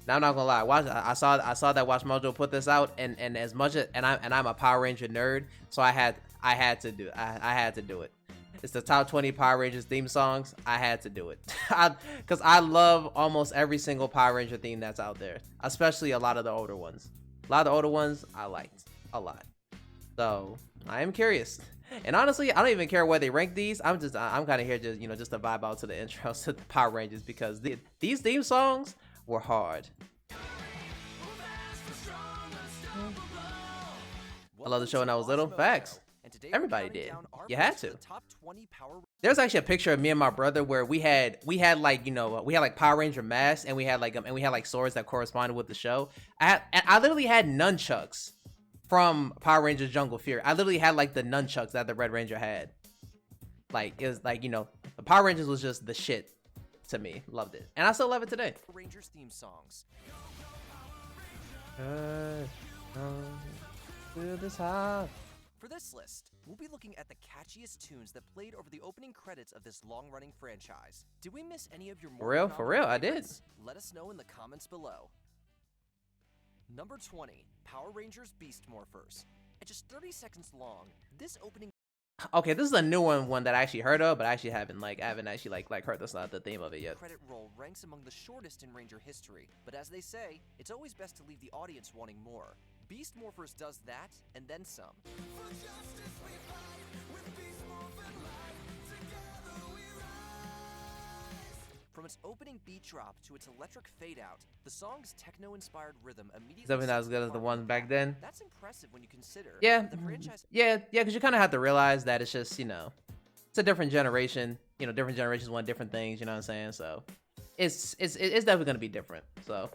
Now I'm not gonna lie. I saw that Watchmojo put this out, and as much as I'm a Power Ranger nerd, so I had to do it. It's the top 20 Power Rangers theme songs. I had to do it. Because I love almost every single Power Ranger theme that's out there, especially a lot of the older ones. A lot of the older ones I liked a lot. So I am curious. And honestly, I don't even care where they rank these. I'm kind of here just to vibe out to the intros to the Power Rangers, because these theme songs were hard. I love the show when I was little. Facts. Everybody did. You had to. There's actually a picture of me and my brother where we had like Power Ranger masks, and we had like swords that corresponded with the show. I literally had nunchucks from Power Rangers Jungle Fear. I literally had like the nunchucks that the Red Ranger had. Like, it was like, the Power Rangers was just the shit to me. Loved it. And I still love it today. Rangers theme songs. For this list, we'll be looking at the catchiest tunes that played over the opening credits of this long-running franchise. Did we miss any of your more For real, I did. Let us know in the comments below. Number 20, Power Rangers Beast Morphers. At just 30 seconds long, this opening... Okay, this is a new one that I actually heard of, but I actually haven't actually heard the theme of it yet. Credit roll ranks among the shortest in Ranger history, but as they say, it's always best to leave the audience wanting more. Beast Morphers does that, and then some. From its opening beat drop to its electric fade out, the song's techno-inspired rhythm immediately... Something not as good as the ones back then. That's impressive when you consider... Yeah, the franchise... yeah, because you kind of have to realize that it's just, it's a different generation. Different generations want different things, you know what I'm saying? So, it's definitely going to be different, so...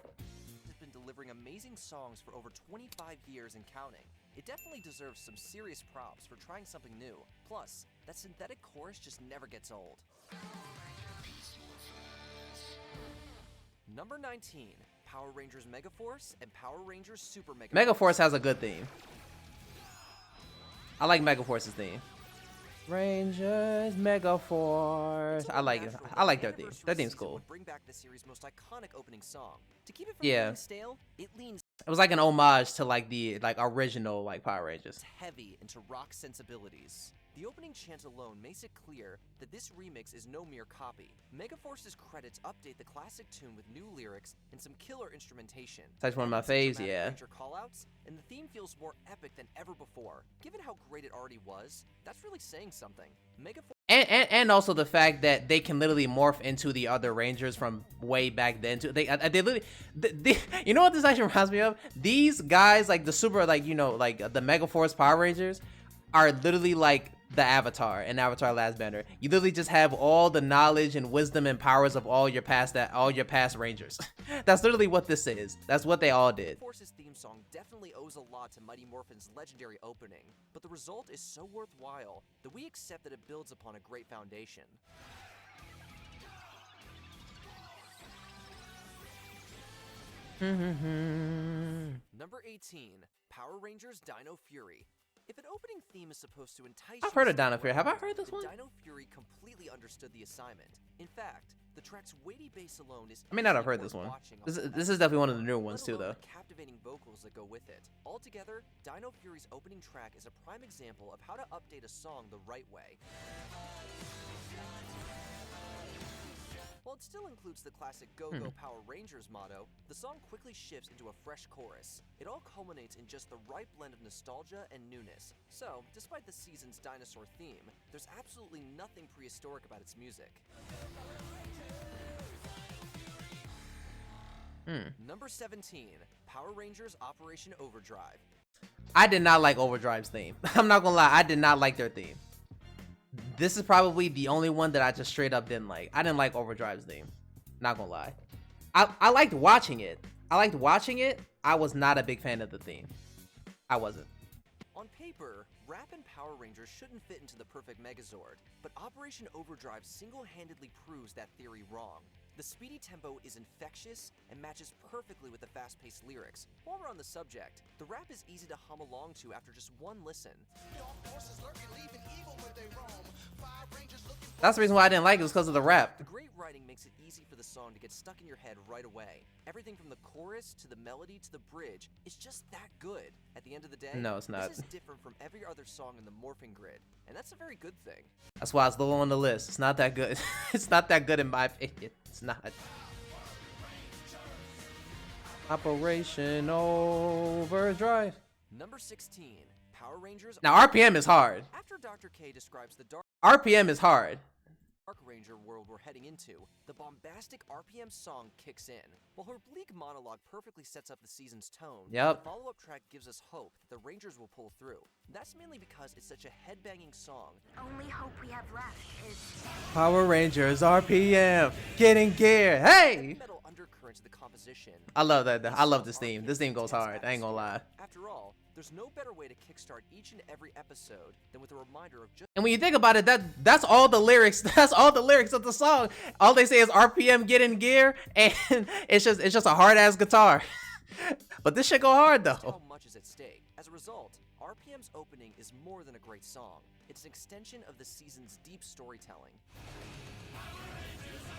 has been delivering amazing songs for over 25 years and counting. It definitely deserves some serious props for trying something new. Plus, that synthetic chorus just never gets old. Number 19, Power Rangers Megaforce and Power Rangers Super Megaforce. Megaforce has a good theme. I like Megaforce's theme. Rangers Megaforce. I like it. I like their theme. Their theme's cool. Bring back the series' most iconic opening song. To keep it from Yeah. being stale, it leans... It was like an homage to the original Power Rangers. heavy into rock sensibilities. The opening chant alone makes it clear that this remix is no mere copy. Megaforce's credits update the classic tune with new lyrics and some killer instrumentation. That's one of my faves, yeah. Ranger callouts, and the theme feels more epic than ever before. Given how great it already was, that's really saying something. Megaforce And also the fact that they can literally morph into the other Rangers from way back then too. They literally, you know what this actually reminds me of? These guys, like the super, the Megaforce Power Rangers, are literally like the Avatar and Avatar Last Bender. You literally just have all the knowledge and wisdom and powers of all your past Rangers. That's literally what this is. That's what they all did. Force's theme song definitely owes a lot to Mighty Morphin's legendary opening, but the result is so worthwhile that we accept that it builds upon a great foundation. Number 18, Power Rangers Dino Fury. If an opening theme is supposed to entice I've heard of Dino Fury. Have I heard this one? Dino Fury completely understood the assignment. In fact, the track's weighty bass alone is... I may not have heard this one. This is definitely one of the newer ones too, though. The captivating vocals that go with it. Altogether, Dino Fury's opening track is a prime example of how to update a song the right way. While it still includes the classic Go Go Power Rangers motto, the song quickly shifts into a fresh chorus. It all culminates in just the right blend of nostalgia and newness. So, despite the season's dinosaur theme, there's absolutely nothing prehistoric about its music. Number 17, Power Rangers Operation Overdrive. I did not like Overdrive's theme. I'm not gonna lie, I did not like their theme. This is probably the only one that I just straight up didn't like. I didn't like Overdrive's theme. Not gonna lie. I liked watching it. I was not a big fan of the theme. I wasn't. On paper, Rap and Power Rangers shouldn't fit into the perfect Megazord, but Operation Overdrive single-handedly proves that theory wrong. The speedy tempo is infectious and matches perfectly with the fast-paced lyrics. While we're on the subject, the rap is easy to hum along to after just one listen. That's the reason why I didn't like it, was because of the rap. The great writing makes it easy for the song to get stuck in your head right away. Everything from the chorus to the melody to the bridge is just that good. At the end of the day, No, it's not. this is different from every other song in the Morphing Grid, and that's a very good thing. That's why it's low on the list. It's not that good. It's not that good in my opinion. It's not. Operation Overdrive. Number 16, Power Rangers. Now RPM is hard. After Dr. K describes the Dark RPM is hard. Ranger world we're heading into, the bombastic RPM song kicks in. While her bleak monologue perfectly sets up the season's tone, Yep. the follow-up track gives us hope that the Rangers will pull through. That's mainly because it's such a head-banging song. Only hope we have left is Power Rangers RPM. Get in gear. Hey! Metal undercurrent to the composition. I love that. I love this theme. This theme goes hard. I ain't gonna lie. After all, there's no better way to kickstart each and every episode than with a reminder of just And when you think about it, that's all the lyrics. That's all the lyrics of the song. All they say is RPM, get in gear, and it's just a hard ass guitar. But this shit go hard though. how much is at stake. As a result, RPM's opening is more than a great song. It's an extension of the season's deep storytelling.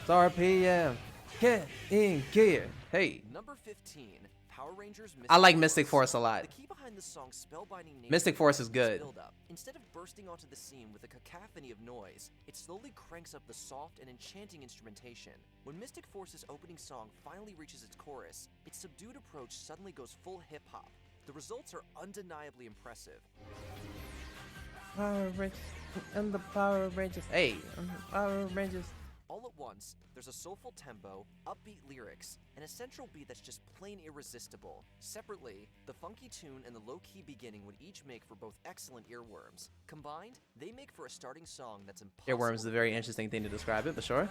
It's RPM, get in gear. Hey, Number 15, Power Rangers Mystic I like Mystic Force a lot. The key behind the song's spellbinding nature Mystic Force is is good. build up. Instead of bursting onto the scene with a cacophony of noise, it slowly cranks up the soft and enchanting instrumentation. When Mystic Force's opening song finally reaches its chorus, its subdued approach suddenly goes full hip-hop. The results are undeniably impressive. Power Rangers and the Power Rangers. Hey, Power Rangers. All at once, there's a soulful tempo, upbeat lyrics, and a central beat that's just plain irresistible. Separately, the funky tune and the low-key beginning would each make for both excellent earworms. Combined, they make for a starting song that's impossible. Earworms is a very interesting thing to describe it, for sure.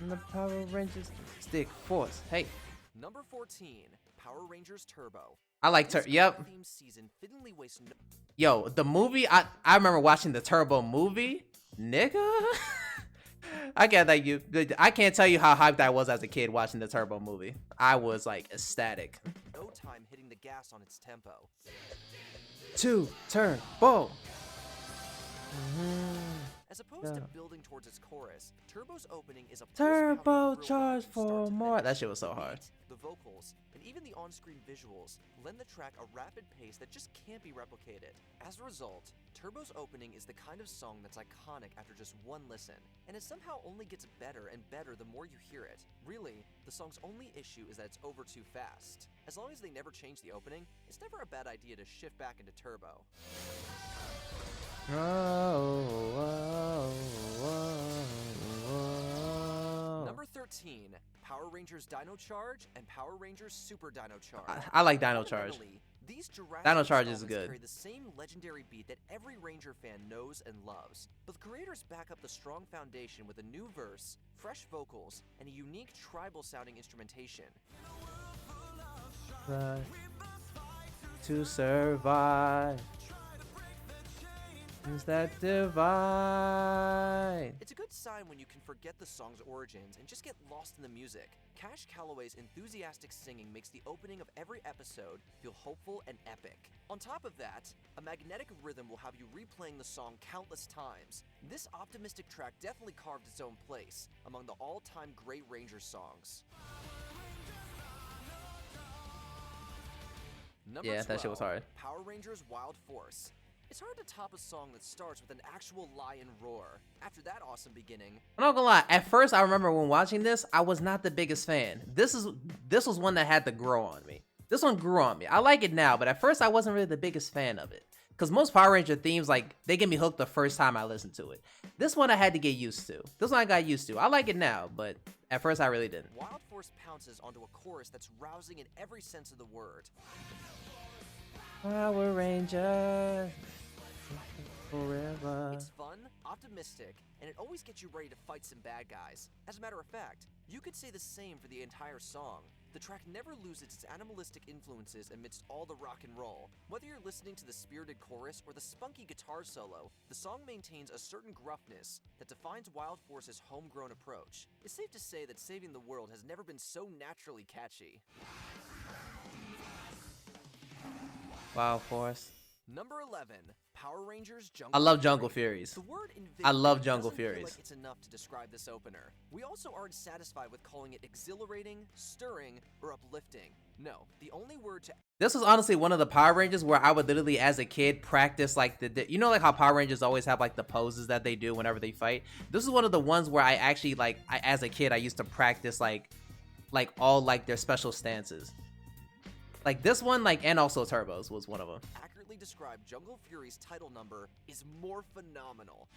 And the Power Rangers Mystic Force. Hey, Number 14, Power Rangers Turbo. I like This Yep. theme season fittingly wastes no Yo, the movie. I remember watching the Turbo movie, nigga. I get that you. I can't tell you how hyped I was as a kid watching the Turbo movie. I was like ecstatic. time hitting the gas on its tempo. 2 turbo. As opposed to Yeah. building towards its chorus, Turbo's opening is a Turbo post-power charge thrill from start for to more. finish. That shit was so hard. The vocals, and even the on-screen visuals, lend the track a rapid pace that just can't be replicated. As a result, Turbo's opening is the kind of song that's iconic after just one listen, and it somehow only gets better and better the more you hear it. Really, the song's only issue is that it's over too fast. As long as they never change the opening, it's never a bad idea to shift back into Turbo. Number 13, Power Rangers Dino Charge and Power Rangers Super Dino Charge. I like Dino Charge. Fundamentally, these Jurassic Dino Charge is installments good. carry the same legendary beat that every Ranger fan knows and loves. But the creators back up the strong foundation with a new verse, fresh vocals, and a unique tribal-sounding instrumentation. To survive is that divide. It's a good sign when you can forget the song's origins and just get lost in the music. Cash Calloway's enthusiastic singing makes the opening of every episode feel hopeful and epic. On top of that, a magnetic rhythm will have you replaying the song countless times. This optimistic track definitely carved its own place among the all-time great Ranger songs. Number Yeah, that shit was 12, hard. Power Rangers Wild Force. It's hard to top a song that starts with an actual lion roar. After that awesome beginning, I'm not gonna lie. At first, I remember when watching this, I was not the biggest fan. This was one that had to grow on me. This one grew on me. I like it now, but at first, I wasn't really the biggest fan of it. Cause most Power Ranger themes, like, they get me hooked the first time I listen to it. This one I had to get used to. This one I got used to. I like it now, but at first I really didn't. Wild Force pounces onto a chorus that's rousing in every sense of the word. Power Ranger forever. It's fun, optimistic, and it always gets you ready to fight some bad guys. As a matter of fact, you could say the same for the entire song. The track never loses its animalistic influences amidst all the rock and roll. Whether you're listening to the spirited chorus or the spunky guitar solo, the song maintains a certain gruffness that defines Wild Force's homegrown approach. It's safe to say that saving the world has never been so naturally catchy. Wild Force. Number 11, Power Rangers Jungle I love Jungle Fury. Furies. The word I love invigorating Jungle doesn't feel Furies. like it's enough to describe this opener. We also aren't satisfied with calling it exhilarating, stirring, or uplifting. No, the only word to This was honestly one of the Power Rangers where I would literally, as a kid, practice like you know, like how Power Rangers always have like the poses that they do whenever they fight. This is one of the ones where I actually as a kid, I used to practice like all like their special stances. Like this one, like, and also Turbos was one of them. accurately describe Jungle Fury's title number is more phenomenal.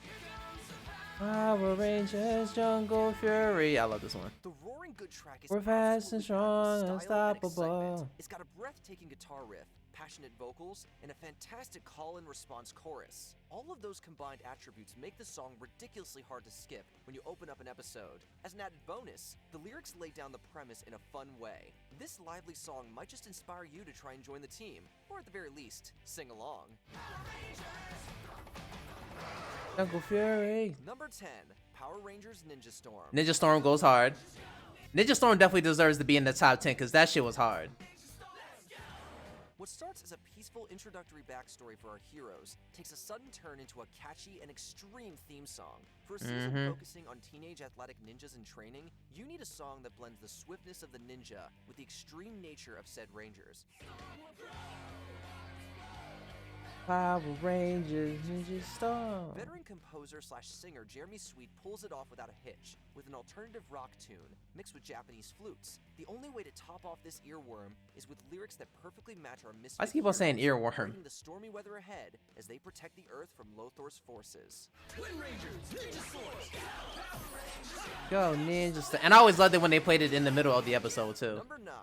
Power Rangers Jungle Fury. I love this one. The roaring good track is We're fast and absolutely packed strong, with style and unstoppable. excitement. It's got a breathtaking guitar riff, passionate vocals, and a fantastic call and response chorus. All of those combined attributes make the song ridiculously hard to skip when you open up an episode. As an added bonus, the lyrics lay down the premise in a fun way. This lively song might just inspire you to try and join the team, or at the very least, sing along. Jungle Fury. Number 10, Power Rangers Ninja Storm. Ninja Storm goes hard. Ninja Storm definitely deserves to be in the top 10 because that shit was hard. What starts as a peaceful introductory backstory for our heroes takes a sudden turn into a catchy and extreme theme song. For a season focusing on teenage athletic ninjas in training, you need a song that blends the swiftness of the ninja with the extreme nature of said rangers. Power Rangers Ninja Storm. Veteran composer/singer Jeremy Sweet pulls it off without a hitch, with an alternative rock tune mixed with Japanese flutes. The only way to top off this earworm is with lyrics that perfectly match our misfit Why does he keep on saying heroes earworm? fighting the stormy weather ahead as they protect the Earth from Lothor's forces. Go Ninja Storm. And I always loved it when they played it in the middle of the episode too. Number 9,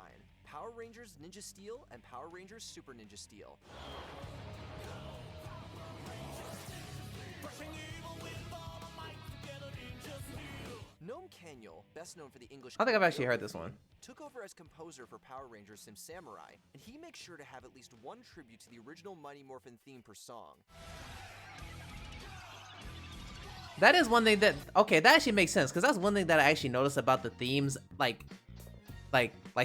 Power Rangers Ninja Steel and Power Rangers Super Ninja Steel. Gnome Canyon, best known for the English. I think I've actually heard this one. Took over as composer for Power Rangers Sim Samurai, and he makes sure to have at least one tribute to the original Mighty Morphin theme per song. That is one thing that, okay, that actually makes sense because that's one thing that I actually noticed about the themes, like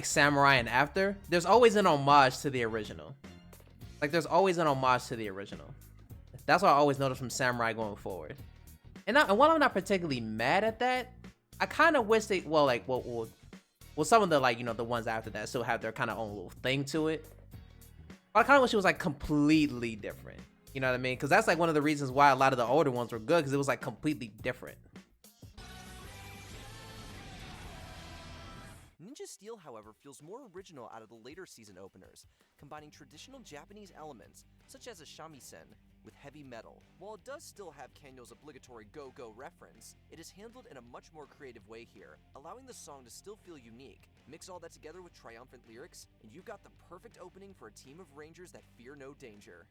Samurai and after. There's always an homage to the original. Like there's always an homage to the original. That's what I always noticed from Samurai going forward. And while I'm not particularly mad at that, I kind of wish they, well, some of the, like, you know, the ones after that still have their kind of own little thing to it. But I kind of wish it was like completely different. You know what I mean? Because that's like one of the reasons why a lot of the older ones were good, because it was like completely different. Ninja Steel, however, feels more original out of the later season openers, combining traditional Japanese elements, such as a shamisen, with heavy metal. While it does still have Kanyo's obligatory go-go reference, it is handled in a much more creative way here, allowing the song to still feel unique. Mix all that together with triumphant lyrics, and you've got the perfect opening for a team of Rangers that fear no danger.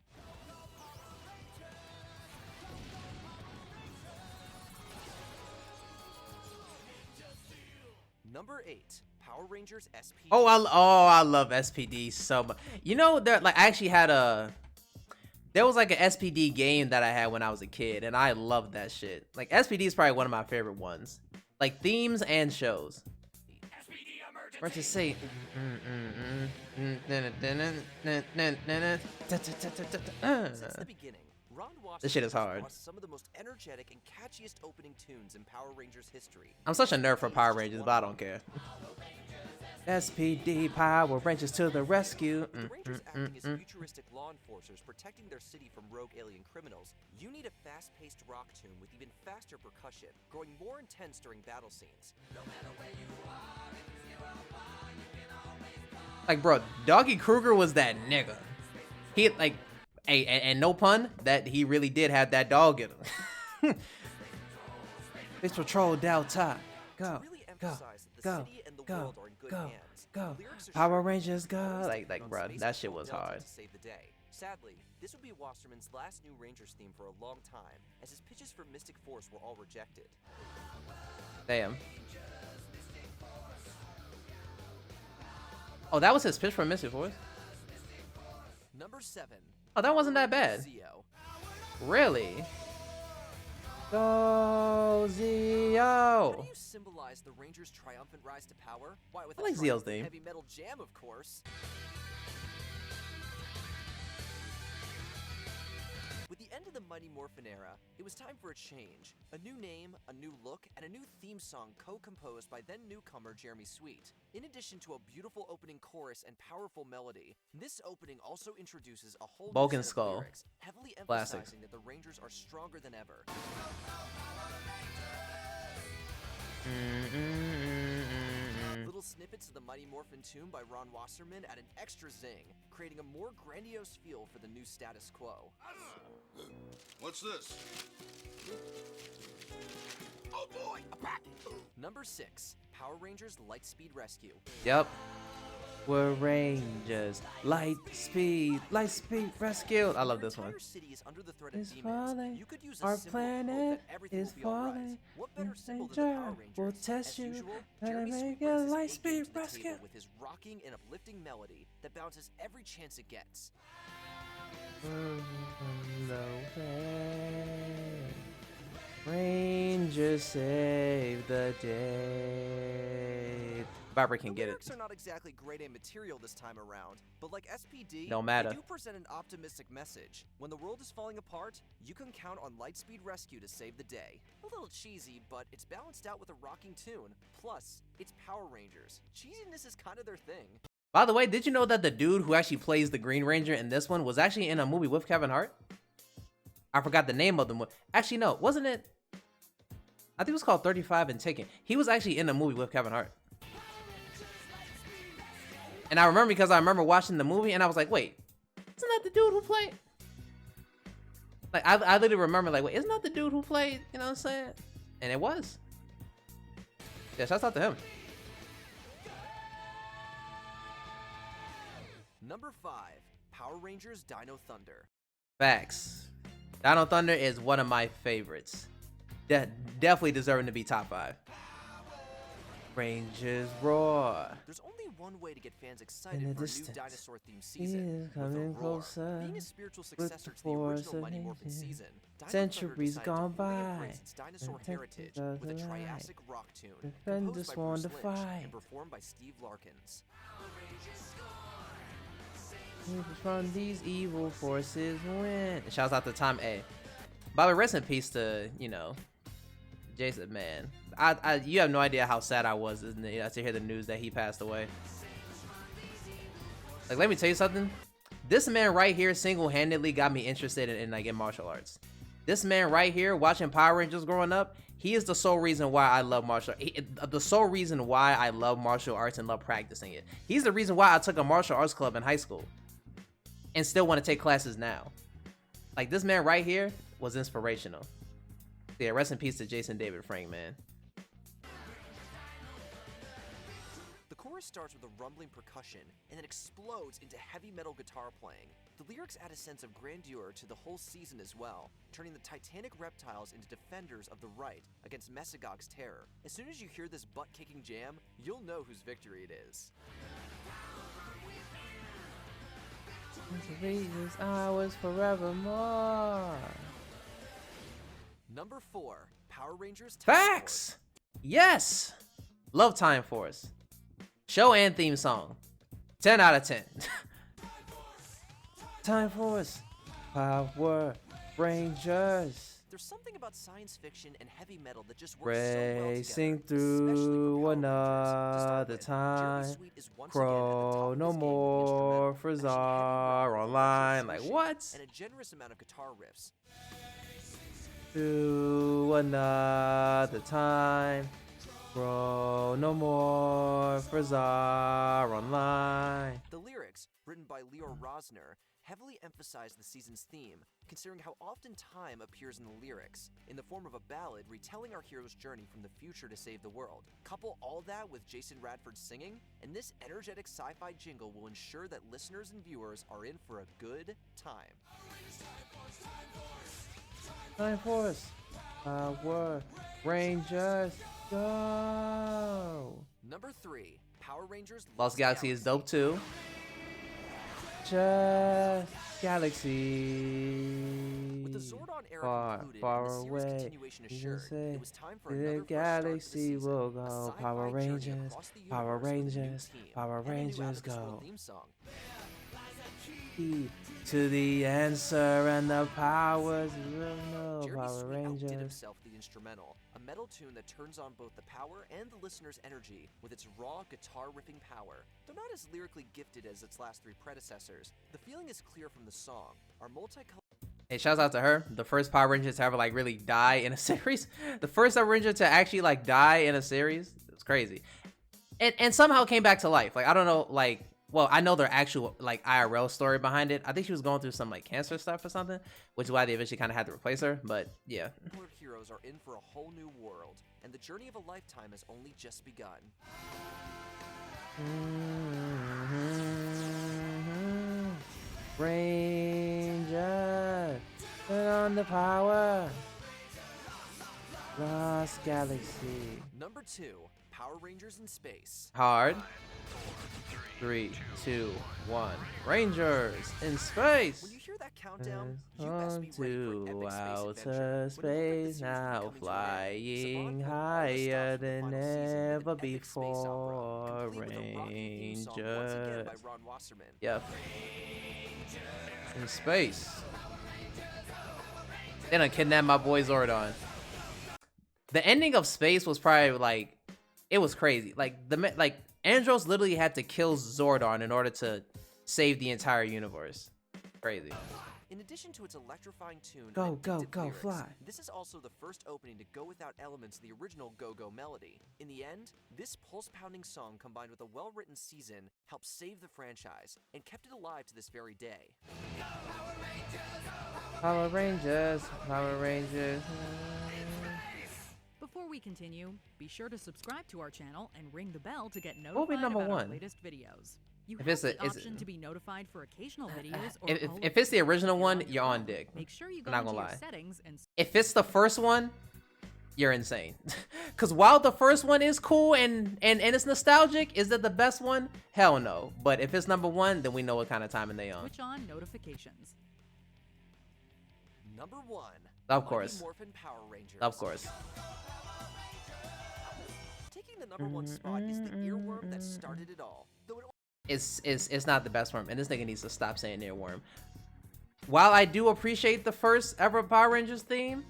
Number 8, Power Rangers SPD. Oh, I love SPD so much. You know, there, like, I actually had there was like an SPD game that I had when I was a kid, and I loved that shit. Like, SPD is probably one of my favorite ones. Like, themes and shows. Or to say, Since the beginning, Ron Watson this shit is has hard. brought some of the most energetic and catchiest opening tunes in Power Rangers history. I'm such a nerd for Power Rangers, but I don't care. SPD Power Rangers to the rescue. With the Rangers acting as futuristic law enforcers protecting their city from rogue alien criminals, you need a fast-paced rock tune with even faster percussion, growing more intense during battle scenes. Like, bro, Doggy Kruger was that nigga. He, like, hey, and no pun, that he really did have that dog in him. It's Patrol Delta. Go, Really go, emphasize that the go, city and the go, world are in good go, hands. go. The lyrics are Power sure Rangers, to go. always Like, on bro, Space that shit Patrol was Delta hard. to save the day. Sadly, this would be Wasserman's last new Rangers theme for a long time, as his pitches for Mystic Force were all rejected. Damn. Oh, that was his pitch for Mystic Force? Number 7. Oh, that wasn't that bad. Zeo. Really? Go, How Zeo! do you symbolize the Rangers' triumphant rise to power? Why, with I a like Zeo's triumphant theme. heavy metal jam, of course. the end of the Mighty Morphin era, it was time for a change. A new name, a new look, and a new theme song co-composed by then newcomer Jeremy Sweet. In addition to a beautiful opening chorus and powerful melody, this opening also introduces a whole new Vulcan set of Skull. lyrics, heavily Classic. emphasizing that the Rangers are stronger than ever. Little snippets of the Mighty Morphin tune by Ron Wasserman add an extra zing, creating a more grandiose feel for the new status quo. What's this? Oh boy, a package! Number 6, Power Rangers Lightspeed Rescue. Yep. We're Rangers. Light speed rescue. I love this one. Your entire city is under the threat of It's demons. falling. You could use a Our symbol of hope planet that everything is will be all right. falling. What better symbol than the Danger Power Rangers? will test As you. usual, Gotta Jeremy make Sweet a brings his light A game speed to the rescue. table with his rocking and uplifting melody that bounces every chance it gets. Rangers save the day. Barbara can The get it. lyrics are not exactly grade A material this time around, but like SPD, Don't matter. they do present an optimistic message. When the world is falling apart, you can count on Lightspeed Rescue to save the day. A little cheesy, but it's balanced out with a rocking tune. Plus, it's Power Rangers. Cheesiness is kind of their thing. By the way, did you know that the dude who actually plays the Green Ranger in this one was actually in a movie with Kevin Hart? I forgot the name of the movie. Actually, no, wasn't it? I think it was called 35 and Taken. He was actually in a movie with Kevin Hart. And I remember because I remember watching the movie and I was like, wait, isn't that the dude who played? Like, I literally remember, like, wait, isn't that the dude who played? You know what I'm saying? And it was. Yeah, shouts out to him. Number 5, Power Rangers Dino Thunder. Facts. Dino Thunder is one of my favorites. Definitely deserving to be top 5. Rangers roar. There's only one way to get fans In excited the for a new distance, dinosaur-themed he season, is with a coming roar. closer Being a spiritual with the successor to the force original of Mighty Morphin nature. season, Dino Centuries Thunder gone decided to fully by, embrace its dinosaur and heritage Texas with a does the Triassic rock tune, Defenders composed by sworn Bruce to Lynch fight. and performed by Steve Larkins. From these evil forces win. And shouts out to Tom A. By the way, rest in peace to, you know, Jason, man. You have no idea how sad I was to hear the news that he passed away. Like, let me tell you something. This man right here single-handedly got me interested in like in martial arts. This man right here, watching Power Rangers growing up, he is the sole reason why I love the sole reason why I love martial arts and love practicing it. He's the reason why I took a martial arts club in high school and still want to take classes now. Like, this man right here was inspirational. Yeah, rest in peace to Jason David Frank, man. The chorus starts with a rumbling percussion and then explodes into heavy metal guitar playing. The lyrics add a sense of grandeur to the whole season as well, turning the titanic reptiles into defenders of the right against Mesogog's terror. As soon as you hear this butt-kicking jam, you'll know whose victory it is. These hours forevermore. Number 4, Power Rangers Time Facts. Yes. Love Time Force. Show and theme song. 10 out of 10. Time Force. Power Rangers. There's something about science fiction and heavy metal that just works so well Racing together, especially through for Power Rangers. To start another with, time. Jeremy Sweet is once again at the top Crow of no his game with the more instrumental, for matching heavy Czar rock with online. electric Like, swishing what? and a generous amount of guitar riffs. To another time. Crow no more for Czar online. The lyrics, written by Leor Rosner, heavily emphasize the season's theme, considering how often time appears in the lyrics, in the form of a ballad retelling our hero's journey from the future to save the world. Couple all that with Jason Radford singing, and this energetic sci-fi jingle will ensure that listeners and viewers are in for a good time. Time Force. Power Rangers. Go. Number 3, Power Rangers Lost Galaxy is dope too. Just Galaxy. With the Zordon era Far, concluded far and the series away. continuation You assured, say it was time for the another fresh start to the galaxy season. will A go. sci-fi Power journey Rangers. across the Power universe with a new Rangers. team Power and a new Rangers out-of-this-world go. theme song. to the answer and the powers of no Jeremy Power Sweet outdid Rangers. himself with the instrumental, a metal tune that turns on both the power and the listener's energy with its raw guitar riffing power. Though not as lyrically gifted as its last three predecessors, the feeling is clear from the song. Our multicolored Hey, shouts out to her. The first Power Ranger to ever like really die in a series. The first Power Ranger to actually like die in a series. It's crazy. And somehow came back to life. Like, I don't know, like, well, I know their actual like IRL story behind it. I think she was going through some like cancer stuff or something, which is why they eventually kind of had to replace her. But yeah. heroes are in for a whole new world, and the journey of a lifetime has only just begun. Ranger, turn on the power. Lost Galaxy. Number 2, Power Rangers in Space. Hard. 3, 2, 1. Rangers in space. When you hear that countdown, you best be ready for To epic space outer adventure. space When it looked like the series now, would be coming flying to an end, Saban pulled all the higher stops from the than final season with an ever epic space opera, before. complete with a rocking theme song once again Rangers. by Ron Wasserman. Yep. In space. They done kidnapped my boy Zordon. The ending of Space was probably like, it was crazy. Like Andros literally had to kill Zordon in order to save the entire universe. Crazy. In addition to its electrifying tune Go, and go, addictive go, lyrics, fly. this is also the first opening to go without elements of the original Go-Go melody. In the end, this pulse-pounding song combined with a well-written season helped save the franchise and kept it alive to this very day. Power Rangers, Power Rangers. Before we continue, be sure to subscribe to our channel and ring the bell to get will be notified number about our one? latest videos. You If have it's the a- is option it- to be notified for occasional videos or If it's the original one, you're on phone. dick. Make sure you go Not into gonna your lie. settings and If it's the first one, you're insane. Cause while the first one is cool and it's nostalgic, is it the best one? Hell no. But if it's number one, then we know what kind of timing they on. switch on notifications. Number 1. Of Mighty course. Morphin Power Rangers. Of course. Taking the number 1 spot is the earworm that started it all. Though it It's not the best worm, and this nigga needs to stop saying earworm. While I do appreciate the first ever Power Rangers theme,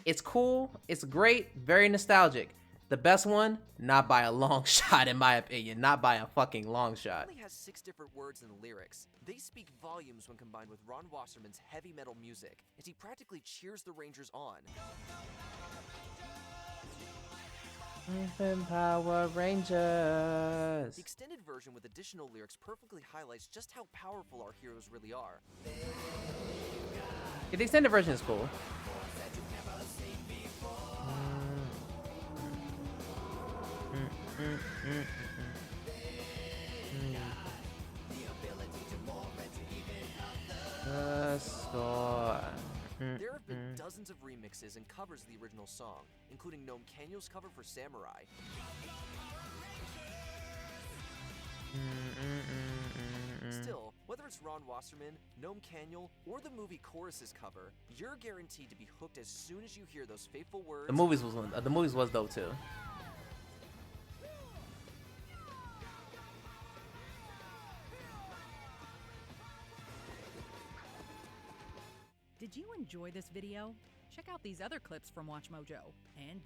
it's cool, it's great, very nostalgic. The best one, not by a long shot in my opinion, not by a fucking long shot. only has 6 different words in the lyrics. They speak volumes when combined with Ron Wasserman's heavy metal music, as he practically cheers the Rangers on. Power Rangers. The extended version with additional lyrics perfectly highlights just how powerful our heroes really are. Yeah, the extended version is cool. There have been dozens of remixes and covers of the original song, including Gnome Canyo's cover for Samurai. Still, whether it's Ron Wasserman, Gnome Canyon, or the movie Chorus's cover, you're guaranteed to be hooked as soon as you hear those fateful words. The movies was dope too. Did you enjoy this video? Check out these other clips from Watchmojo and